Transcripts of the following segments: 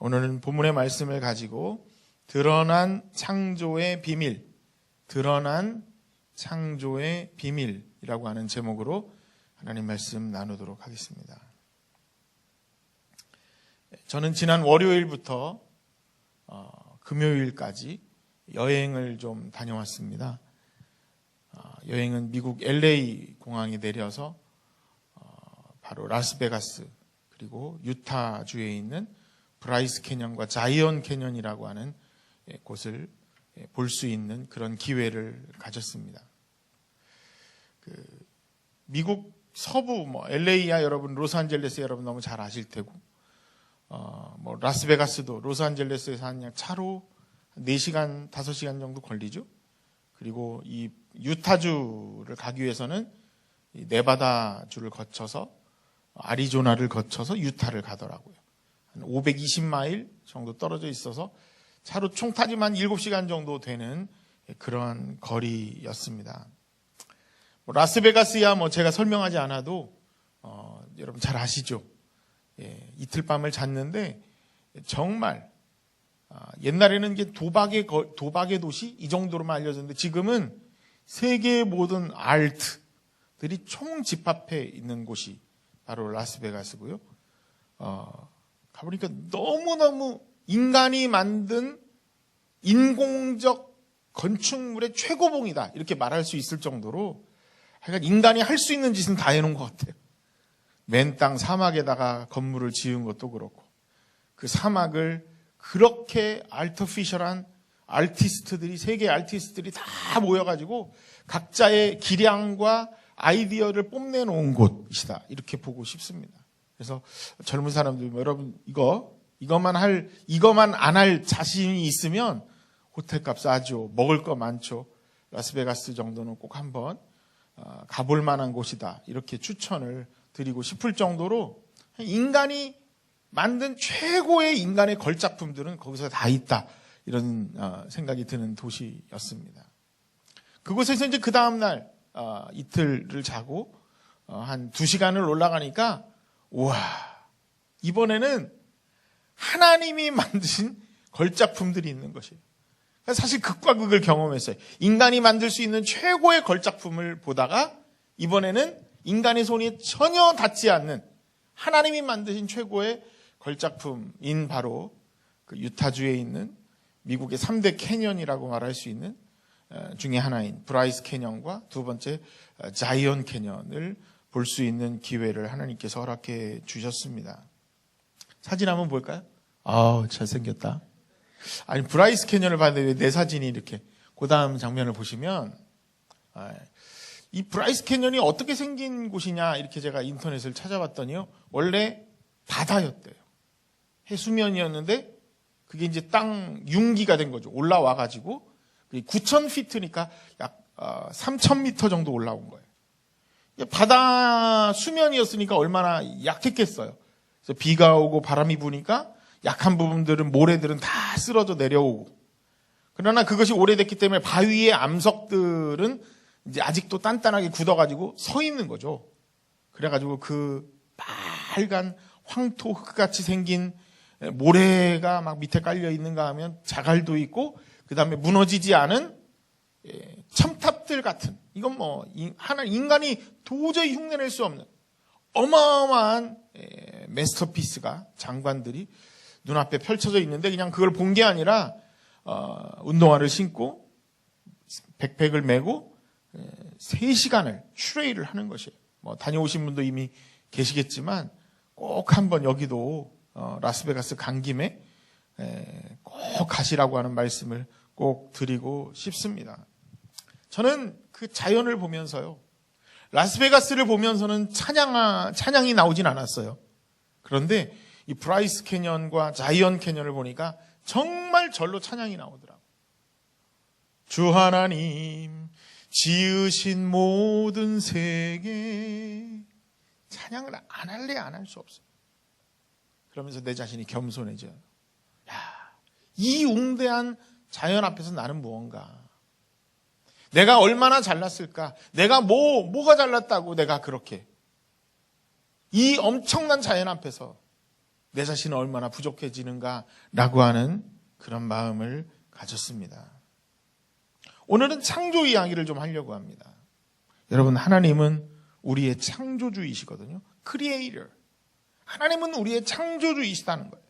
오늘은 본문의 말씀을 가지고 드러난 창조의 비밀, 드러난 창조의 비밀이라고 하는 제목으로 하나님 말씀 나누도록 하겠습니다. 저는 지난 월요일부터 금요일까지 여행을 좀 다녀왔습니다. 여행은 미국 LA 공항에 내려서 바로 라스베가스 그리고 유타주에 있는 브라이스 캐년과 자이언 캐년이라고 하는 곳을 볼 수 있는 그런 기회를 가졌습니다. 미국 서부 LA야 여러분, 로스앤젤레스 여러분 너무 잘 아실 테고, 라스베가스도 로스앤젤레스에서 한 차로 4시간, 5시간 정도 걸리죠. 그리고 이 유타주를 가기 위해서는 이 네바다주를 거쳐서 아리조나를 거쳐서 유타를 가더라고요. 한 520마일 정도 떨어져 있어서 차로 총 타지만 7시간 정도 되는 그런 거리였습니다. 라스베가스야 제가 설명하지 않아도 여러분 잘 아시죠. 이틀 밤을 잤는데 정말 옛날에는 이게 도박의 도시 이 정도로만 알려졌는데 지금은 세계의 모든 아트들이 총 집합해 있는 곳이 바로 라스베가스고요. 가보니까 너무너무 인간이 만든 인공적 건축물의 최고봉이다 이렇게 말할 수 있을 정도로 하여간 인간이 할 수 있는 짓은 다 해놓은 것 같아요. 맨 땅 사막에다가 건물을 지은 것도 그렇고 그 사막을 그렇게 아티피셜한 아티스트들이, 세계 아티스트들이 다 모여가지고 각자의 기량과 아이디어를 뽐내놓은 곳이다 이렇게 보고 싶습니다. 그래서 젊은 사람들 여러분 이것만 안 할 자신이 있으면 호텔값 싸죠. 먹을 거 많죠. 라스베가스 정도는 꼭 한번 가볼 만한 곳이다 이렇게 추천을 드리고 싶을 정도로 인간이 만든 최고의 인간의 걸작품들은 거기서 다 있다 이런 생각이 드는 도시였습니다. 그곳에서 이제 그 다음날 이틀을 자고 한 2시간을 올라가니까 우와, 이번에는 하나님이 만드신 걸작품들이 있는 것이에요. 사실 극과 극을 경험했어요. 인간이 만들 수 있는 최고의 걸작품을 보다가 이번에는 인간의 손이 전혀 닿지 않는 하나님이 만드신 최고의 걸작품인 바로 그 유타주에 있는 미국의 3대 캐년이라고 말할 수 있는 중에 하나인 브라이스 캐년과 두 번째 자이언 캐년을 볼 수 있는 기회를 하나님께서 허락해 주셨습니다. 사진 한번 볼까요? 잘생겼다. 아니, 브라이스 캐년을 봤는데 왜 내 사진이 이렇게, 그 다음 장면을 보시면, 이 브라이스 캐년이 어떻게 생긴 곳이냐, 이렇게 제가 인터넷을 찾아봤더니요, 원래 바다였대요. 해수면이었는데, 그게 이제 땅 융기가 된 거죠. 올라와가지고, 9,000피트니까 약 3,000m 정도 올라온 거예요. 바다 수면이었으니까 얼마나 약했겠어요. 그래서 비가 오고 바람이 부니까 약한 부분들은, 모래들은 다 쓰러져 내려오고. 그러나 그것이 오래됐기 때문에 바위의 암석들은 이제 아직도 단단하게 굳어가지고 서 있는 거죠. 그래가지고 그 빨간 황토 흙같이 생긴 모래가 막 밑에 깔려 있는가 하면 자갈도 있고, 그 다음에 무너지지 않은 첨탑들 같은, 이건 인간이 도저히 흉내낼 수 없는 어마어마한 마스터피스가, 장관들이 눈앞에 펼쳐져 있는데, 그냥 그걸 본 게 아니라 운동화를 신고 백팩을 메고 3시간을 트레일을 하는 것이에요. 다녀오신 분도 이미 계시겠지만 꼭 한번 여기도 라스베가스 간 김에 꼭 가시라고 하는 말씀을 꼭 드리고 싶습니다. 저는 그 자연을 보면서요, 라스베가스를 보면서는 찬양이 나오진 않았어요. 그런데 이 브라이스 캐년과 자이언 캐년을 보니까 정말 절로 찬양이 나오더라고요. 주 하나님 지으신 모든 세계, 찬양을 안 할래 안 할 수 없어요. 그러면서 내 자신이 겸손해져요. 이 웅대한 자연 앞에서 나는 무언가, 내가 얼마나 잘났을까, 내가 뭐가 잘났다고 내가 그렇게 이 엄청난 자연 앞에서 내 자신은 얼마나 부족해지는가라고 하는 그런 마음을 가졌습니다. 오늘은 창조 이야기를 좀 하려고 합니다. 여러분, 하나님은 우리의 창조주이시거든요. 크리에이터. 하나님은 우리의 창조주이시다는 거예요.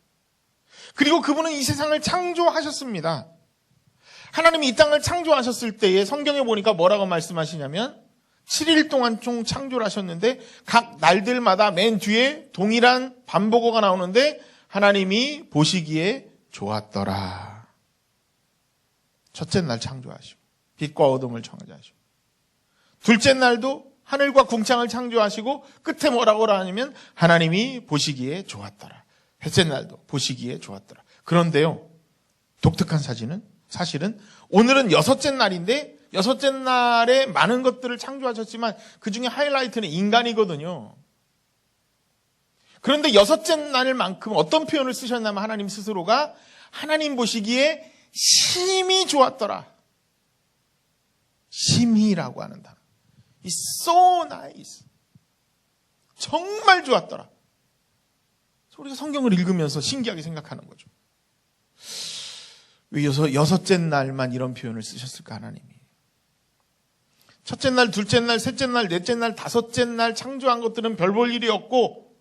그리고 그분은 이 세상을 창조하셨습니다. 하나님이 이 땅을 창조하셨을 때에 성경에 보니까 뭐라고 말씀하시냐면 7일 동안 총 창조를 하셨는데 각 날들마다 맨 뒤에 동일한 반복어가 나오는데 하나님이 보시기에 좋았더라. 첫째 날 창조하시고 빛과 어둠을 창조하시고 둘째 날도 하늘과 궁창을 창조하시고 끝에 뭐라고 하냐면 하나님이 보시기에 좋았더라. 셋째 날도 보시기에 좋았더라. 그런데요, 독특한 사실은 오늘은 여섯째 날인데 여섯째 날에 많은 것들을 창조하셨지만 그 중에 하이라이트는 인간이거든요. 그런데 여섯째 날만큼 어떤 표현을 쓰셨냐면 하나님 스스로가 하나님 보시기에 심히 좋았더라. 심히라고 하는 단어. It's so nice. 정말 좋았더라. 우리가 성경을 읽으면서 신기하게 생각하는 거죠. 왜 여섯째 날만 이런 표현을 쓰셨을까, 하나님이? 첫째 날, 둘째 날, 셋째 날, 넷째 날, 다섯째 날 창조한 것들은 별 볼 일이 없고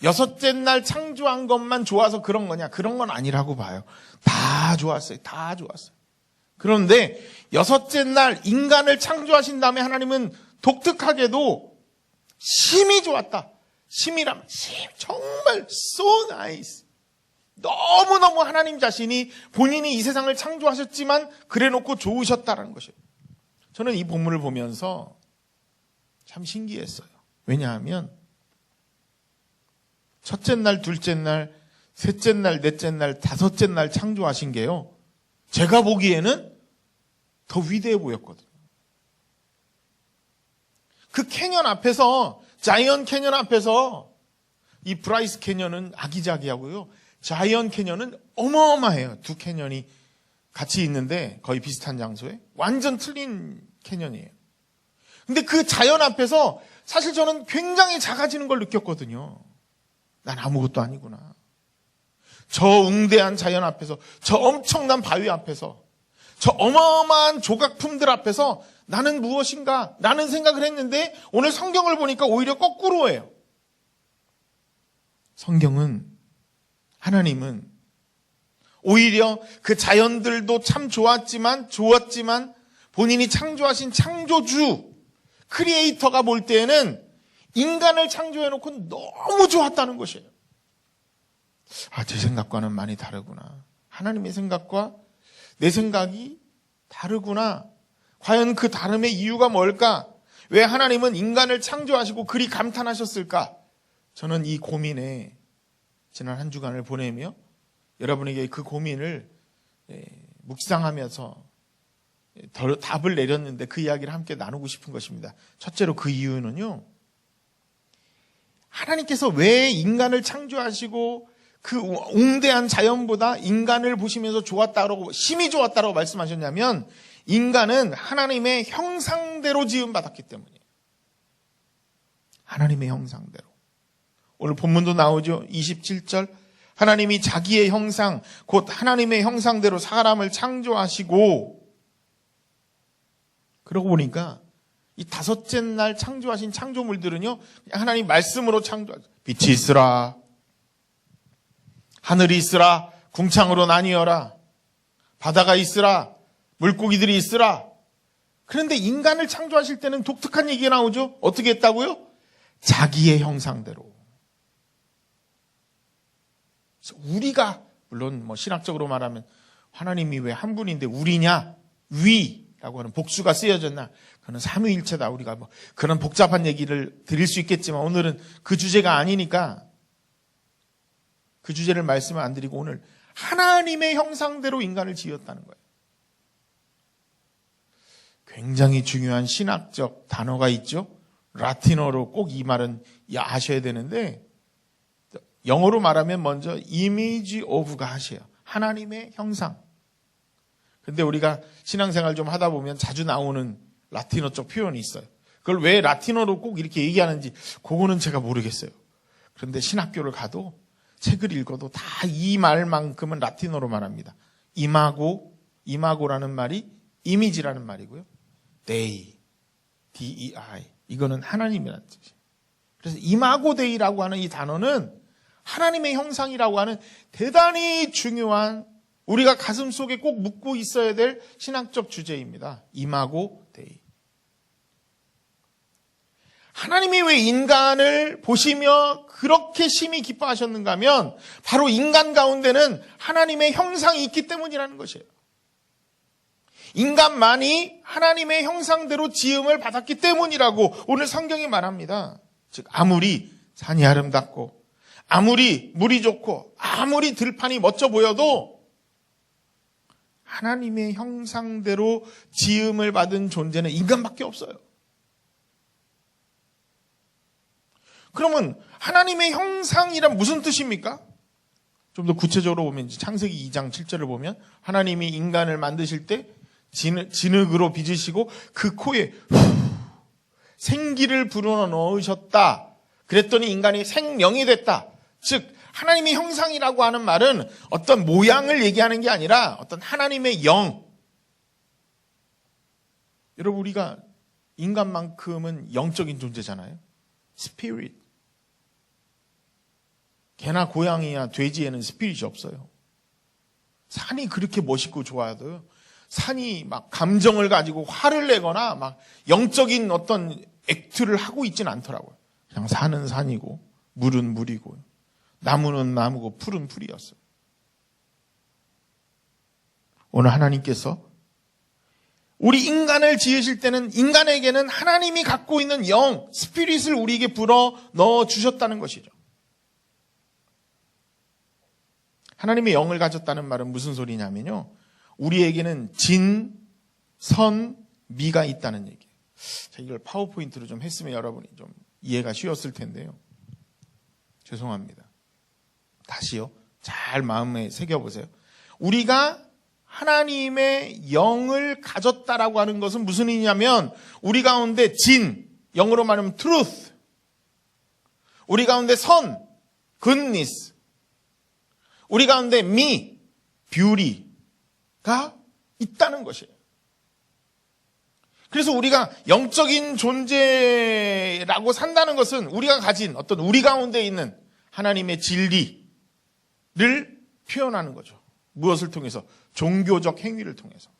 여섯째 날 창조한 것만 좋아서 그런 거냐? 그런 건 아니라고 봐요. 다 좋았어요. 다 좋았어요. 그런데 여섯째 날 인간을 창조하신 다음에 하나님은 독특하게도 심히 좋았다. 심이라면 정말 so nice. 너무너무 하나님 자신이 본인이 이 세상을 창조하셨지만 그래놓고 좋으셨다라는 것이에요. 저는 이 본문을 보면서 참 신기했어요. 왜냐하면 첫째 날, 둘째 날, 셋째 날, 넷째 날, 다섯째 날 창조하신 게요, 제가 보기에는 더 위대해 보였거든요. 그 캐년 앞에서, 자이언 캐년 앞에서 이 브라이스 캐년은 아기자기하고요, 자이언 캐년은 어마어마해요. 두 캐년이 같이 있는데 거의 비슷한 장소에 완전 틀린 캐년이에요. 근데 그 자연 앞에서 사실 저는 굉장히 작아지는 걸 느꼈거든요. 난 아무것도 아니구나. 저 웅대한 자연 앞에서, 저 엄청난 바위 앞에서, 저 어마어마한 조각품들 앞에서 나는 무엇인가? 라는 생각을 했는데 오늘 성경을 보니까 오히려 거꾸로예요. 성경은, 하나님은 오히려 그 자연들도 참 좋았지만 본인이 창조하신 창조주, 크리에이터가 볼 때에는 인간을 창조해놓고 너무 좋았다는 것이에요. 아, 제 생각과는 많이 다르구나. 하나님의 생각과 내 생각이 다르구나. 과연 그 다름의 이유가 뭘까? 왜 하나님은 인간을 창조하시고 그리 감탄하셨을까? 저는 이 고민에 지난 한 주간을 보내며 여러분에게 그 고민을 묵상하면서 답을 내렸는데 그 이야기를 함께 나누고 싶은 것입니다. 첫째로 그 이유는요, 하나님께서 왜 인간을 창조하시고 그 웅대한 자연보다 인간을 보시면서 좋았다고, 심히 좋았다고 말씀하셨냐면 인간은 하나님의 형상대로 지음받았기 때문이에요. 하나님의 형상대로. 오늘 본문도 나오죠. 27절. 하나님이 자기의 형상, 곧 하나님의 형상대로 사람을 창조하시고, 그러고 보니까 이 다섯째 날 창조하신 창조물들은요, 하나님 말씀으로 창조하셨어요. 빛이 있으라, 하늘이 있으라, 궁창으로 나뉘어라, 바다가 있으라, 물고기들이 있으라. 그런데 인간을 창조하실 때는 독특한 얘기가 나오죠. 어떻게 했다고요? 자기의 형상대로. 우리가, 물론 신학적으로 말하면 하나님이 왜 한 분인데 우리냐? 위라고 하는 복수가 쓰여졌나? 그는 삼위일체다. 우리가 그런 복잡한 얘기를 드릴 수 있겠지만 오늘은 그 주제가 아니니까 그 주제를 말씀을 안 드리고 오늘 하나님의 형상대로 인간을 지었다는 거예요. 굉장히 중요한 신학적 단어가 있죠. 라틴어로 꼭 이 말은 아셔야 되는데, 영어로 말하면 먼저 image of가 하셔요. 하나님의 형상. 근데 우리가 신앙생활 좀 하다 보면 자주 나오는 라틴어적 표현이 있어요. 그걸 왜 라틴어로 꼭 이렇게 얘기하는지 그거는 제가 모르겠어요. 그런데 신학교를 가도 책을 읽어도 다 이 말만큼은 라틴어로 말합니다. 이마고라는 말이 이미지라는 말이고요. 데이, D-E-I. 이거는 하나님이라는 뜻이에요. 그래서 이마고 데이라고 하는 이 단어는 하나님의 형상이라고 하는 대단히 중요한 우리가 가슴 속에 꼭 묻고 있어야 될 신학적 주제입니다. 이마고 데이. 하나님이 왜 인간을 보시며 그렇게 심히 기뻐하셨는가 하면 바로 인간 가운데는 하나님의 형상이 있기 때문이라는 것이에요. 인간만이 하나님의 형상대로 지음을 받았기 때문이라고 오늘 성경이 말합니다. 즉 아무리 산이 아름답고 아무리 물이 좋고 아무리 들판이 멋져 보여도 하나님의 형상대로 지음을 받은 존재는 인간밖에 없어요. 그러면 하나님의 형상이란 무슨 뜻입니까? 좀 더 구체적으로 보면 창세기 2장 7절을 보면 하나님이 인간을 만드실 때 진흙으로 빚으시고 그 코에 생기를 불어넣으셨다. 그랬더니 인간이 생명이 됐다. 즉 하나님의 형상이라고 하는 말은 어떤 모양을 얘기하는 게 아니라 어떤 하나님의 영. 여러분 우리가 인간만큼은 영적인 존재잖아요. 스피릿. 개나 고양이나 돼지에는 스피릿이 없어요. 산이 그렇게 멋있고 좋아도요. 산이 막 감정을 가지고 화를 내거나 막 영적인 어떤 액트를 하고 있지는 않더라고요. 그냥 산은 산이고 물은 물이고 나무는 나무고 풀은 풀이었어요. 오늘 하나님께서 우리 인간을 지으실 때는 인간에게는 하나님이 갖고 있는 영, 스피릿을 우리에게 불어 넣어 주셨다는 것이죠. 하나님의 영을 가졌다는 말은 무슨 소리냐면요. 우리에게는 진, 선, 미가 있다는 얘기예요. 자, 이걸 파워포인트로 좀 했으면 여러분이 좀 이해가 쉬웠을 텐데요. 죄송합니다. 다시요. 잘 마음에 새겨보세요. 우리가 하나님의 영을 가졌다라고 하는 것은 무슨 의미냐면 우리 가운데 진, 영어로 말하면 truth, 우리 가운데 선, goodness, 우리 가운데 미, beauty가 있다는 것이에요. 그래서 우리가 영적인 존재라고 산다는 것은 우리가 가진 어떤 우리 가운데 있는 하나님의 진리를 표현하는 거죠. 무엇을 통해서? 종교적 행위를 통해서.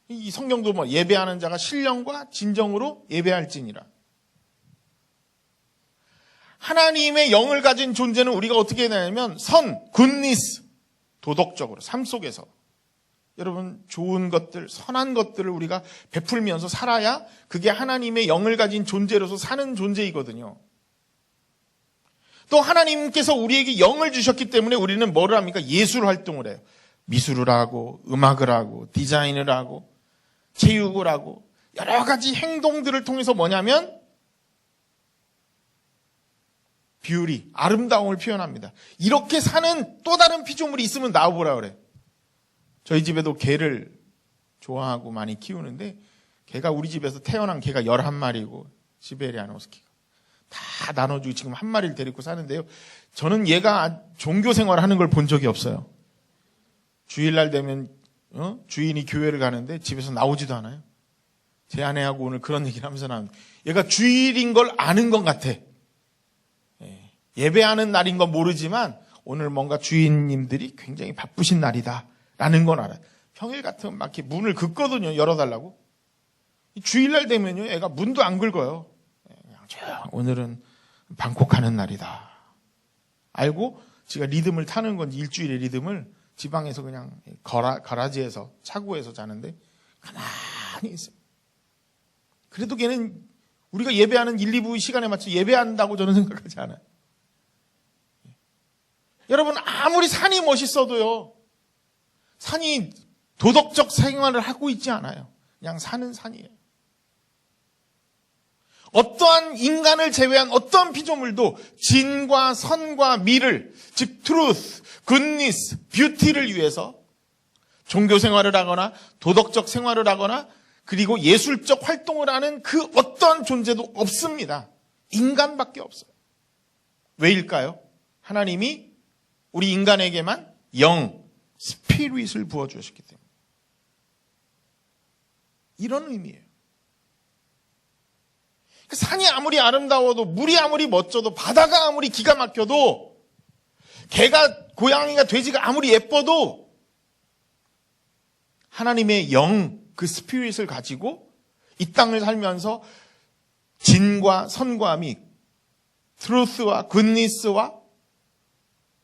이 성경도 뭐 예배하는 자가 신령과 진정으로 예배할지니라. 하나님의 영을 가진 존재는 우리가 어떻게 해야 되냐면 선, 굿니스, 도덕적으로 삶 속에서 여러분 좋은 것들, 선한 것들을 우리가 베풀면서 살아야 그게 하나님의 영을 가진 존재로서 사는 존재이거든요. 또 하나님께서 우리에게 영을 주셨기 때문에 우리는 뭐를 합니까? 예술 활동을 해요. 미술을 하고 음악을 하고 디자인을 하고 체육을 하고 여러 가지 행동들을 통해서 뭐냐면 뷰티, 아름다움을 표현합니다. 이렇게 사는 또 다른 피조물이 있으면 나와보라 그래. 저희 집에도 개를 좋아하고 많이 키우는데 개가 우리 집에서 태어난 개가 11마리고 시베리안 허스키가 다 나눠주고 지금 한 마리를 데리고 사는데요. 저는 얘가 종교 생활하는 걸 본 적이 없어요. 주일날 되면 주인이 교회를 가는데 집에서 나오지도 않아요. 제 아내하고 오늘 그런 얘기를 하면서 나왔는데 얘가 주일인 걸 아는 것 같아. 예배하는 날인 건 모르지만 오늘 뭔가 주인님들이 굉장히 바쁘신 날이다라는 건 알아요. 평일 같으면 막 이렇게 문을 긋거든요. 열어달라고. 주일날 되면요. 애가 문도 안 긁어요. 그냥 오늘은 방콕하는 날이다. 알고 지가 리듬을 타는 건지 일주일의 리듬을 지방에서 그냥 가라지에서 차고에서 자는데 가만히 있어요. 그래도 걔는 우리가 예배하는 1, 2부 시간에 맞춰 예배한다고 저는 생각하지 않아요. 여러분 아무리 산이 멋있어도요. 산이 도덕적 생활을 하고 있지 않아요. 그냥 사는 산이에요. 어떠한 인간을 제외한 어떠한 피조물도 진과 선과 미를 즉 truth, goodness, beauty를 위해서 종교 생활을 하거나 도덕적 생활을 하거나 그리고 예술적 활동을 하는 그 어떠한 존재도 없습니다. 인간밖에 없어요. 왜일까요? 하나님이 우리 인간에게만 영, 스피릿을 부어주셨기 때문에. 이런 의미예요. 산이 아무리 아름다워도, 물이 아무리 멋져도, 바다가 아무리 기가 막혀도, 개가, 고양이가, 돼지가 아무리 예뻐도 하나님의 영, 그 스피릿을 가지고 이 땅을 살면서 진과 선과 미, 트루스와 굿니스와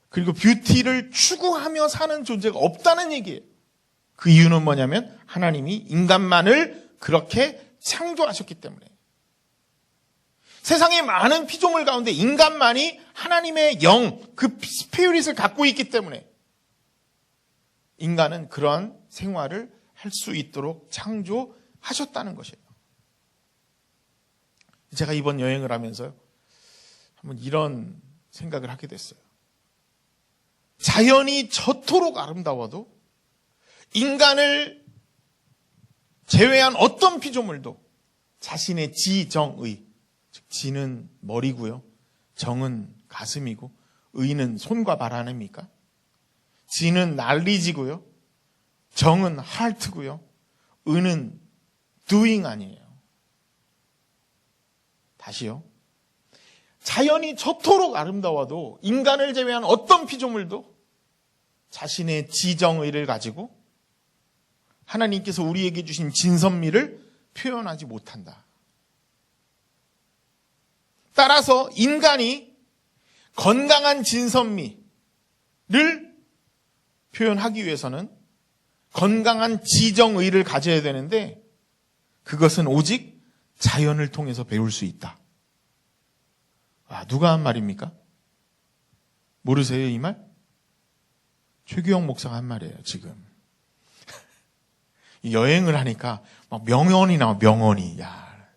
그리고 뷰티를 추구하며 사는 존재가 없다는 얘기예요. 그 이유는 뭐냐면 하나님이 인간만을 그렇게 창조하셨기 때문에. 세상의 많은 피조물 가운데 인간만이 하나님의 영, 그 스피릿을 갖고 있기 때문에 인간은 그런 생활을 할 수 있도록 창조하셨다는 것이에요. 제가 이번 여행을 하면서요, 한번 이런 생각을 하게 됐어요. 자연이 저토록 아름다워도 인간을 제외한 어떤 피조물도 자신의 지정의, 즉 지는 머리고요, 정은 가슴이고, 의는 손과 발 아닙니까? 지는 난리지고요, 정은 하트고요, 의는 doing 아니에요. 다시요. 자연이 저토록 아름다워도 인간을 제외한 어떤 피조물도 자신의 지정의를 가지고 하나님께서 우리에게 주신 진선미를 표현하지 못한다. 따라서 인간이 건강한 진선미를 표현하기 위해서는 건강한 지정의를 가져야 되는데 그것은 오직 자연을 통해서 배울 수 있다. 누가 한 말입니까? 모르세요, 이 말? 최규영 목사가 한 말이에요, 지금. 여행을 하니까 막 명언이 나와, 명언이. 야,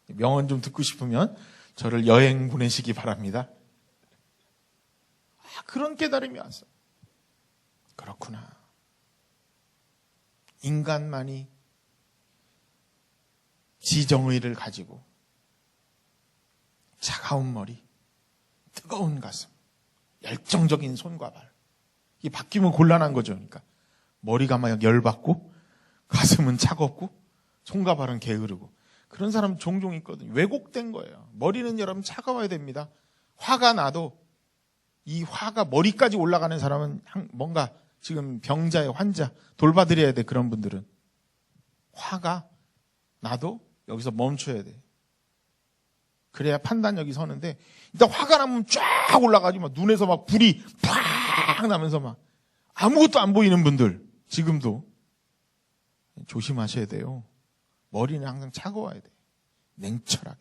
명언 좀 듣고 싶으면 저를 여행 보내시기 바랍니다. 그런 깨달음이 왔어요. 그렇구나. 인간만이 지정의를 가지고 차가운 머리, 뜨거운 가슴, 열정적인 손과 발. 이게 바뀌면 곤란한 거죠. 그러니까 머리가 막 열받고 가슴은 차갑고 손과 발은 게으르고 그런 사람 종종 있거든요. 왜곡된 거예요. 머리는 여러분 차가워야 됩니다. 화가 나도 이 화가 머리까지 올라가는 사람은 뭔가 지금 병자의 환자 돌봐드려야 돼. 그런 분들은 화가 나도 여기서 멈춰야 돼. 그래야 판단력이 서는데 일단 화가 나면 쫙 올라가지고 막 눈에서 막 불이 팍 나면서 막 아무것도 안 보이는 분들 지금도 조심하셔야 돼요. 머리는 항상 차가워야 돼. 냉철하게.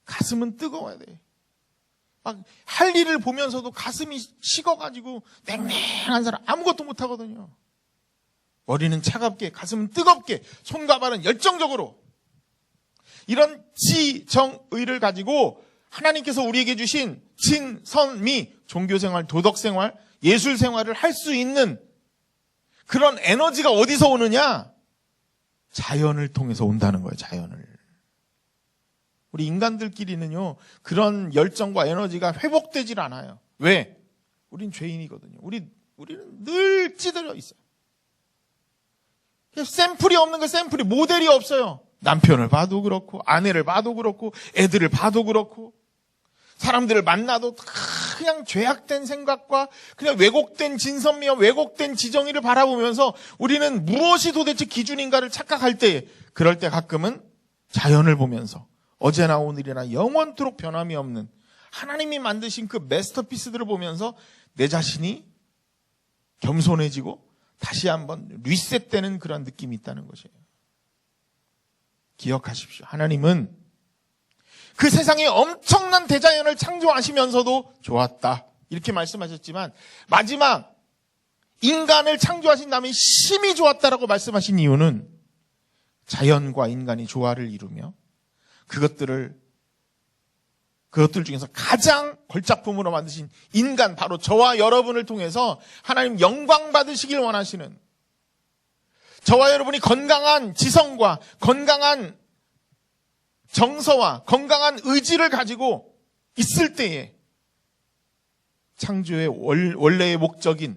가슴은 뜨거워야 돼. 막 할 일을 보면서도 가슴이 식어가지고 냉랭한 사람 아무것도 못하거든요. 머리는 차갑게, 가슴은 뜨겁게, 손과 발은 열정적으로. 이런 지정의를 가지고 하나님께서 우리에게 주신 진선미, 종교생활, 도덕생활, 예술생활을 할 수 있는 그런 에너지가 어디서 오느냐? 자연을 통해서 온다는 거예요, 자연을. 우리 인간들끼리는요, 그런 열정과 에너지가 회복되질 않아요. 왜? 우린 죄인이거든요. 우리는 늘 찌들어 있어요. 샘플이 없는 거, 샘플이, 모델이 없어요. 남편을 봐도 그렇고, 아내를 봐도 그렇고, 애들을 봐도 그렇고, 사람들을 만나도 그냥 죄악된 생각과 그냥 왜곡된 진선미와 왜곡된 지정의를 바라보면서 우리는 무엇이 도대체 기준인가를 착각할 때, 그럴 때 가끔은 자연을 보면서 어제나 오늘이나 영원토록 변함이 없는 하나님이 만드신 그 마스터피스들을 보면서 내 자신이 겸손해지고 다시 한번 리셋되는 그런 느낌이 있다는 것이에요. 기억하십시오. 하나님은 그 세상에 엄청난 대자연을 창조하시면서도 좋았다. 이렇게 말씀하셨지만 마지막 인간을 창조하신 다음에 심히 좋았다라고 말씀하신 이유는 자연과 인간이 조화를 이루며 그것들 중에서 가장 걸작품으로 만드신 인간, 바로 저와 여러분을 통해서 하나님 영광 받으시길 원하시는, 저와 여러분이 건강한 지성과 건강한 정서와 건강한 의지를 가지고 있을 때에 창조의 원래의 목적인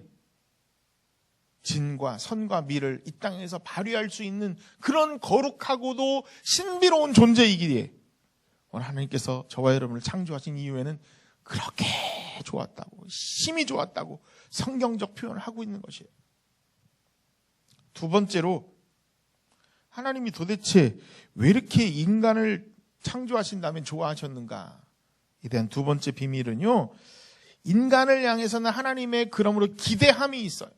진과 선과 미를 이 땅에서 발휘할 수 있는 그런 거룩하고도 신비로운 존재이기에 오늘 하나님께서 저와 여러분을 창조하신 이유에는 그렇게 좋았다고, 심히 좋았다고 성경적 표현을 하고 있는 것이에요. 두 번째로, 하나님이 도대체 왜 이렇게 인간을 창조하신 다음에 좋아하셨는가에 대한 두 번째 비밀은요, 인간을 향해서는 하나님의 그러므로 기대함이 있어요.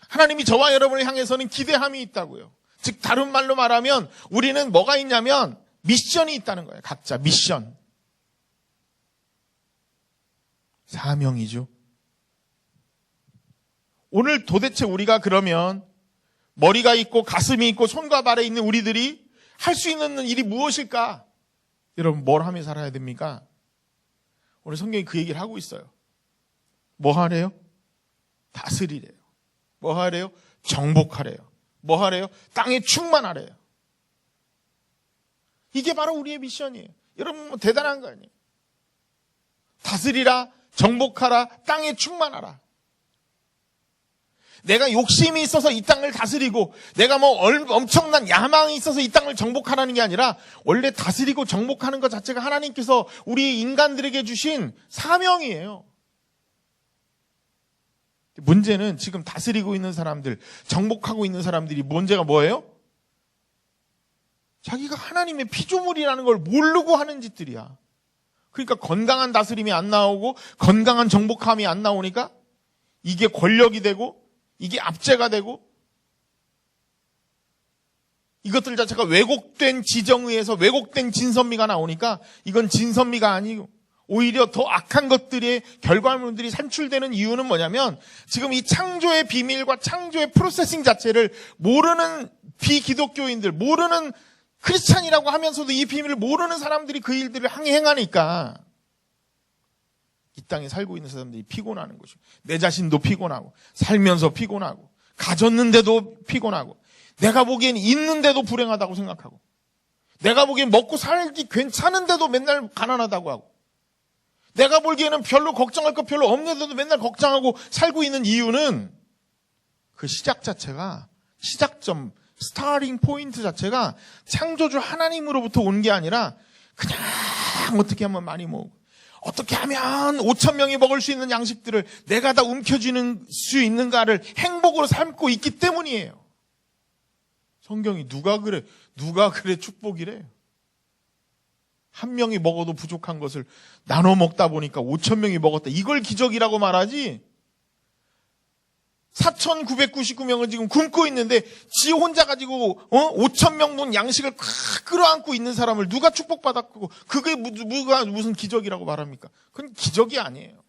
하나님이 저와 여러분을 향해서는 기대함이 있다고요. 즉 다른 말로 말하면 우리는 뭐가 있냐면 미션이 있다는 거예요. 각자 미션. 사명이죠. 오늘 도대체 우리가 그러면 머리가 있고 가슴이 있고 손과 발에 있는 우리들이 할 수 있는 일이 무엇일까? 여러분 뭘 하며 살아야 됩니까? 오늘 성경이 그 얘기를 하고 있어요. 뭐 하래요? 다스리래요. 뭐 하래요? 정복하래요. 뭐 하래요? 땅에 충만하래요. 이게 바로 우리의 미션이에요. 여러분 뭐 대단한 거 아니에요? 다스리라, 정복하라, 땅에 충만하라. 내가 욕심이 있어서 이 땅을 다스리고 내가 뭐 엄청난 야망이 있어서 이 땅을 정복하라는 게 아니라 원래 다스리고 정복하는 것 자체가 하나님께서 우리 인간들에게 주신 사명이에요. 문제는 지금 다스리고 있는 사람들, 정복하고 있는 사람들이 문제가 뭐예요? 자기가 하나님의 피조물이라는 걸 모르고 하는 짓들이야. 그러니까 건강한 다스림이 안 나오고 건강한 정복함이 안 나오니까 이게 권력이 되고 이게 압제가 되고 이것들 자체가 왜곡된 지정에 의해서 왜곡된 진선미가 나오니까 이건 진선미가 아니고 오히려 더 악한 것들의 결과물들이 산출되는 이유는 뭐냐면 지금 이 창조의 비밀과 창조의 프로세싱 자체를 모르는 비기독교인들, 모르는 크리스찬이라고 하면서도 이 비밀을 모르는 사람들이 그 일들을 행하니까 이 땅에 살고 있는 사람들이 피곤하는 것이고 내 자신도 피곤하고 살면서 피곤하고 가졌는데도 피곤하고 내가 보기엔 있는데도 불행하다고 생각하고 내가 보기엔 먹고 살기 괜찮은데도 맨날 가난하다고 하고 내가 보기에는 별로 걱정할 거 별로 없는데도 맨날 걱정하고 살고 있는 이유는 그 시작 자체가 시작점, 스타팅 포인트 자체가 창조주 하나님으로부터 온 게 아니라 그냥 어떻게 하면 많이 모으고 어떻게 하면 5,000명이 먹을 수 있는 양식들을 내가 다 움켜쥐는 수 있는가를 행복으로 삼고 있기 때문이에요. 성경이 누가 그래 축복이래. 한 명이 먹어도 부족한 것을 나눠 먹다 보니까 5,000명이 먹었다. 이걸 기적이라고 말하지. 4,999명은 지금 굶고 있는데 지 혼자 가지고 5,000명 돈 양식을 다 끌어안고 있는 사람을 누가 축복받았고 그게 누가 무슨 기적이라고 말합니까? 그건 기적이 아니에요.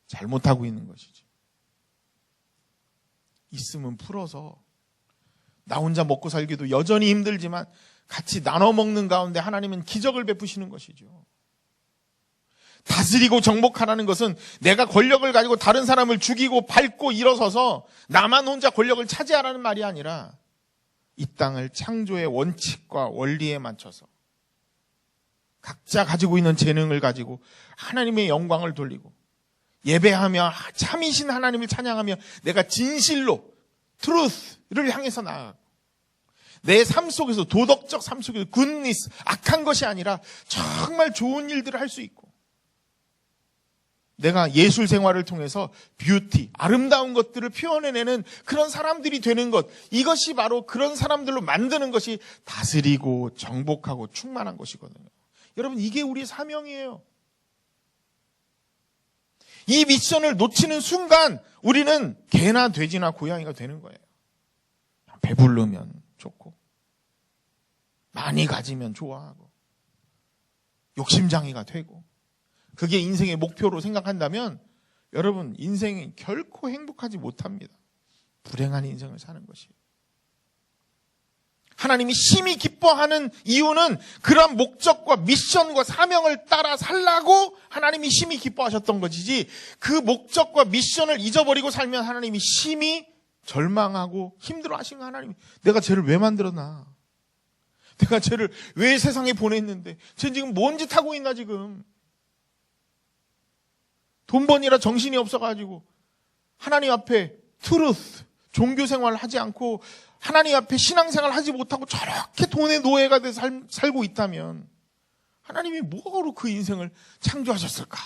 잘못하고 있는 것이지. 있으면 풀어서 나 혼자 먹고 살기도 여전히 힘들지만 같이 나눠 먹는 가운데 하나님은 기적을 베푸시는 것이죠. 다스리고 정복하라는 것은 내가 권력을 가지고 다른 사람을 죽이고 밟고 일어서서 나만 혼자 권력을 차지하라는 말이 아니라 이 땅을 창조의 원칙과 원리에 맞춰서 각자 가지고 있는 재능을 가지고 하나님의 영광을 돌리고 예배하며 참이신 하나님을 찬양하며 내가 진실로 truth를 향해서 나아가고 내 삶 속에서 도덕적 삶 속에서 굿니스, 악한 것이 아니라 정말 좋은 일들을 할 수 있고 내가 예술 생활을 통해서 뷰티, 아름다운 것들을 표현해내는 그런 사람들이 되는 것, 이것이 바로 그런 사람들로 만드는 것이 다스리고 정복하고 충만한 것이거든요. 여러분 이게 우리의 사명이에요. 이 미션을 놓치는 순간 우리는 개나 돼지나 고양이가 되는 거예요. 배부르면 좋고 많이 가지면 좋아하고 욕심장애가 되고 그게 인생의 목표로 생각한다면 여러분 인생이 결코 행복하지 못합니다. 불행한 인생을 사는 것이에요. 하나님이 심히 기뻐하는 이유는 그런 목적과 미션과 사명을 따라 살라고 하나님이 심히 기뻐하셨던 것이지 그 목적과 미션을 잊어버리고 살면 하나님이 심히 절망하고 힘들어하신 하나님이 내가 쟤를 왜 만들었나? 내가 쟤를 왜 세상에 보냈는데 쟤 지금 뭔 짓 하고 있나 지금? 돈 버니라 정신이 없어가지고 하나님 앞에 트루스, 종교 생활을 하지 않고 하나님 앞에 신앙생활을 하지 못하고 저렇게 돈의 노예가 돼서 살고 있다면 하나님이 뭐로 그 인생을 창조하셨을까?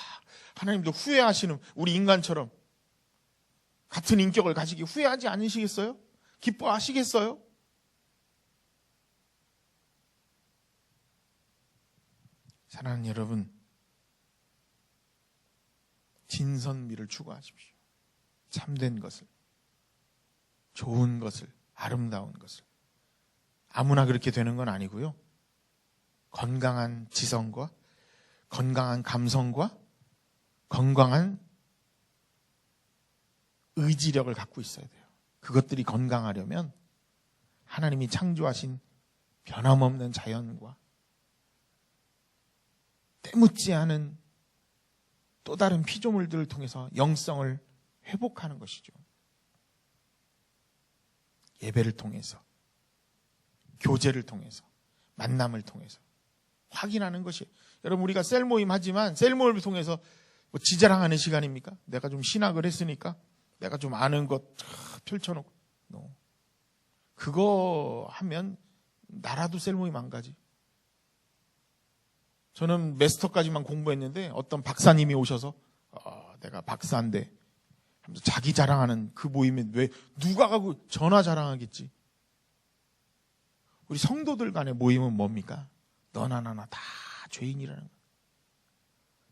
하나님도 후회하시는, 우리 인간처럼 같은 인격을 가지기 후회하지 않으시겠어요? 기뻐하시겠어요? 사랑하는 여러분, 진선미를 추구하십시오. 참된 것을, 좋은 것을, 아름다운 것을. 아무나 그렇게 되는 건 아니고요. 건강한 지성과 건강한 감성과 건강한 의지력을 갖고 있어야 돼요. 그것들이 건강하려면 하나님이 창조하신 변함없는 자연과 때묻지 않은 또 다른 피조물들을 통해서 영성을 회복하는 것이죠. 예배를 통해서, 교제를 통해서, 만남을 통해서 확인하는 것이, 여러분 우리가 셀 모임 하지만 셀 모임을 통해서 뭐 지자랑하는 시간입니까? 내가 좀 신학을 했으니까 내가 좀 아는 것 펼쳐놓고 그거 하면 나라도 셀 모임 안 가지. 저는 마스터까지만 공부했는데 어떤 박사님이 오셔서 내가 박사인데 하면서 자기 자랑하는 그 모임에 왜 누가 가고 전화 자랑하겠지. 우리 성도들 간의 모임은 뭡니까? 너나 나나 다 죄인이라는 거야.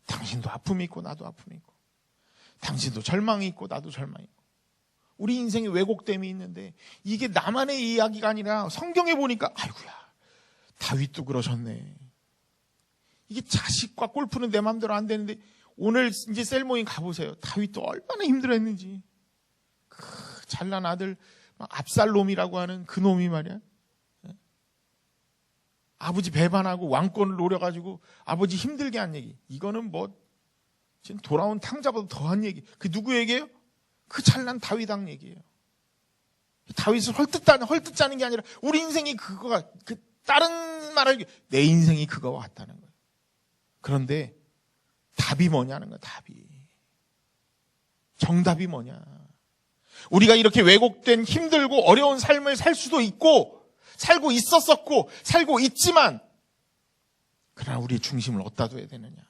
당신도 아픔이 있고 나도 아픔이 있고, 당신도 절망이 있고 나도 절망이 있고, 우리 인생에 왜곡됨이 있는데 이게 나만의 이야기가 아니라 성경에 보니까 아이고야 다윗도 그러셨네. 이게 자식과 골프는 내 마음대로 안 되는데 오늘 이제 셀모임 가보세요. 다윗도 얼마나 힘들었는지. 그 잘난 아들 압살롬이라고 하는 그 놈이 말이야. 아버지 배반하고 왕권을 노려가지고 아버지 힘들게 한 얘기. 이거는 뭐 지금 돌아온 탕자보다 더한 얘기. 그 누구 얘기예요? 그 잘난 다윗왕 얘기예요. 다윗을 헐뜯자는 게 아니라 우리 인생이 그거가, 그 다른 말을, 내 인생이 그거와 같다는 거예요. 그런데 답이 뭐냐는 거야. 답이. 정답이 뭐냐. 우리가 이렇게 왜곡된 힘들고 어려운 삶을 살 수도 있고 살고 있었었고 살고 있지만, 그러나 우리의 중심을 어디다 둬야 되느냐.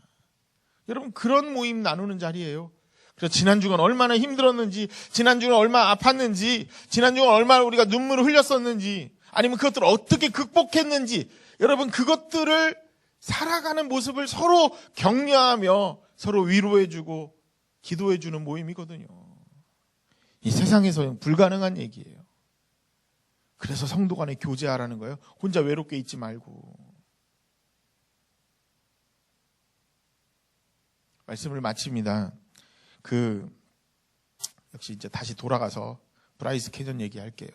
여러분 그런 모임 나누는 자리예요. 그래서 지난주간 얼마나 힘들었는지, 지난주는 얼마나 아팠는지, 지난주는 얼마나 우리가 눈물을 흘렸었는지, 아니면 그것들을 어떻게 극복했는지, 여러분 그것들을 살아가는 모습을 서로 격려하며 서로 위로해주고 기도해주는 모임이거든요. 이 세상에서는 불가능한 얘기예요. 그래서 성도 간에 교제하라는 거예요. 혼자 외롭게 있지 말고. 말씀을 마칩니다. 역시 이제 다시 돌아가서 브라이스 캐년 얘기할게요.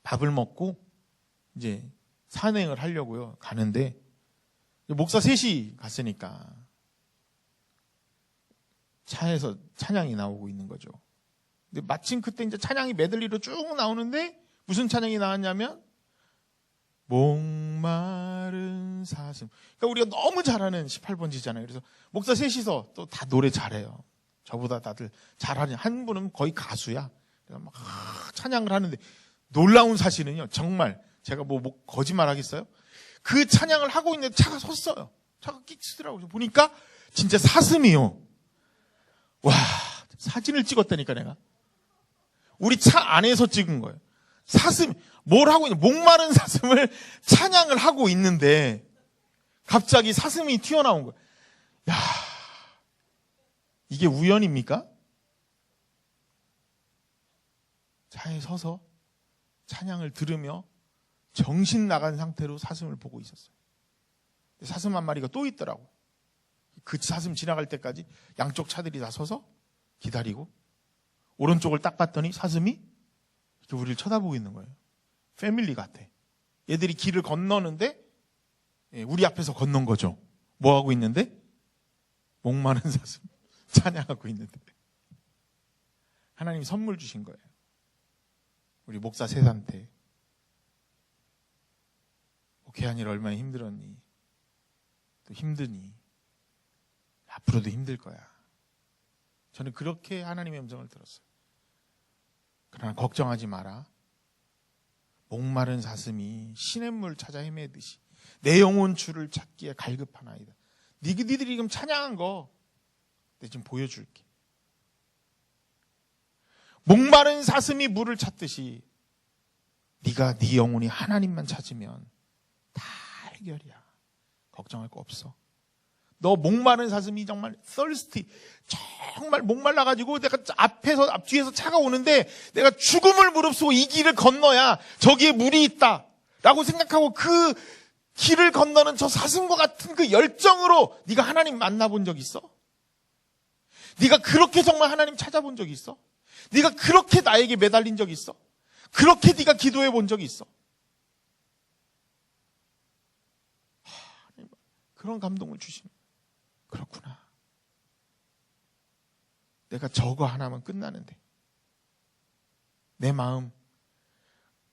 밥을 먹고 이제 산행을 하려고요. 가는데 목사 셋이 갔으니까 차에서 찬양이 나오고 있는 거죠. 근데 마침 그때 이제 찬양이 메들리로 쭉 나오는데 무슨 찬양이 나왔냐면 목마른 사슴. 그러니까 우리가 너무 잘하는 18번지잖아요. 그래서 목사 셋이서 또 다 노래 잘해요. 저보다 다들 잘하는, 한 분은 거의 가수야. 그래서 막 찬양을 하는데 놀라운 사실은요. 정말 제가 뭐 거짓말 하겠어요? 그 찬양을 하고 있는데 차가 섰어요. 차가 끽 서더라고요. 보니까 진짜 사슴이요. 와, 사진을 찍었다니까 내가. 우리 차 안에서 찍은 거예요. 사슴, 뭘 하고 있냐. 목마른 사슴을 찬양을 하고 있는데 갑자기 사슴이 튀어나온 거예요. 야, 이게 우연입니까? 차에 서서 찬양을 들으며 정신 나간 상태로 사슴을 보고 있었어요. 사슴 한 마리가 또 있더라고. 그 사슴 지나갈 때까지 양쪽 차들이 다 서서 기다리고, 오른쪽을 딱 봤더니 사슴이 이렇게 우리를 쳐다보고 있는 거예요. 패밀리 같아. 얘들이 길을 건너는데 우리 앞에서 건넌 거죠. 뭐 하고 있는데? 목마른 사슴 찬양하고 있는데. 하나님이 선물 주신 거예요. 우리 목사 셋한테. 목회하느라 얼마나 힘들었니? 또 힘드니? 앞으로도 힘들 거야. 저는 그렇게 하나님의 음성을 들었어요. 그러나 걱정하지 마라. 목마른 사슴이 시냇물 찾아 헤매듯이 내 영혼 주를 찾기에 갈급하나이다. 니들이 지금 찬양한 거 내가 지금 보여줄게. 목마른 사슴이 물을 찾듯이 네가 네 영혼이 하나님만 찾으면 다 해결이야. 걱정할 거 없어. 너 목마른 사슴이 정말 thirsty, 정말 목말라가지고 내가 뒤에서 차가 오는데 내가 죽음을 무릅쓰고 이 길을 건너야 저기에 물이 있다 라고 생각하고 그 길을 건너는 저 사슴과 같은 그 열정으로 네가 하나님 만나본 적 있어? 네가 그렇게 정말 하나님 찾아본 적이 있어? 네가 그렇게 나에게 매달린 적이 있어? 그렇게 네가 기도해 본 적이 있어? 그런 감동을 주시는. 그렇구나. 내가 저거 하나면 끝나는데 내 마음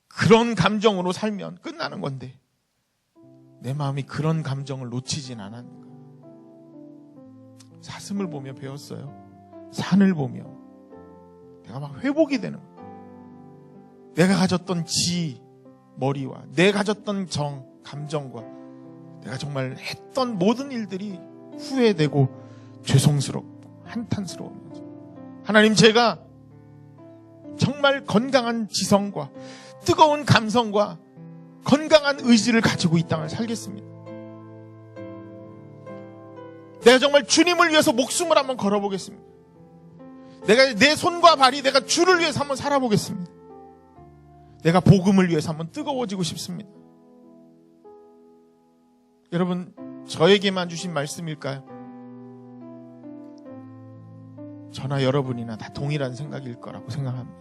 그런 감정으로 살면 끝나는 건데 내 마음이 그런 감정을 놓치진 않았는가. 사슴을 보며 배웠어요. 산을 보며 내가 막 회복이 되는 거야. 내가 가졌던 머리와 내가 가졌던 감정과 내가 정말 했던 모든 일들이 후회되고 죄송스럽고 한탄스러우면서 하나님, 제가 정말 건강한 지성과 뜨거운 감성과 건강한 의지를 가지고 이 땅을 살겠습니다. 내가 정말 주님을 위해서 목숨을 한번 걸어보겠습니다. 내가 내 손과 발이 내가 주를 위해서 한번 살아보겠습니다. 내가 복음을 위해서 한번 뜨거워지고 싶습니다. 여러분, 저에게만 주신 말씀일까요? 저나 여러분이나 다 동일한 생각일 거라고 생각합니다.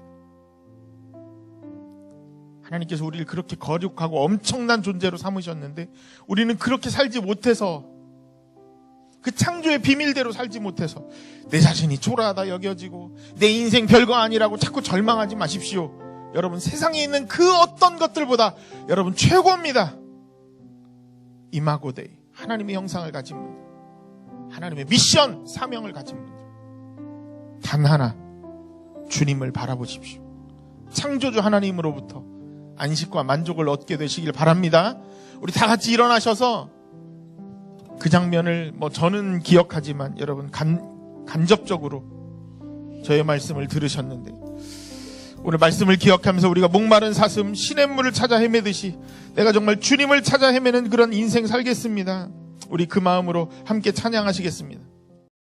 하나님께서 우리를 그렇게 거룩하고 엄청난 존재로 삼으셨는데 우리는 그렇게 살지 못해서, 그 창조의 비밀대로 살지 못해서 내 자신이 초라하다 여겨지고 내 인생 별거 아니라고 자꾸 절망하지 마십시오. 여러분, 세상에 있는 그 어떤 것들보다 여러분 최고입니다. 이마고데이, 하나님의 형상을 가진 분들, 하나님의 미션, 사명을 가진 분들, 단 하나 주님을 바라보십시오. 창조주 하나님으로부터 안식과 만족을 얻게 되시길 바랍니다. 우리 다 같이 일어나셔서 그 장면을 저는 기억하지만 여러분 간접적으로 저의 말씀을 들으셨는데, 오늘 말씀을 기억하면서 우리가 목마른 사슴 시냇물을 찾아 헤매듯이 내가 정말 주님을 찾아 헤매는 그런 인생 살겠습니다. 우리 그 마음으로 함께 찬양하시겠습니다.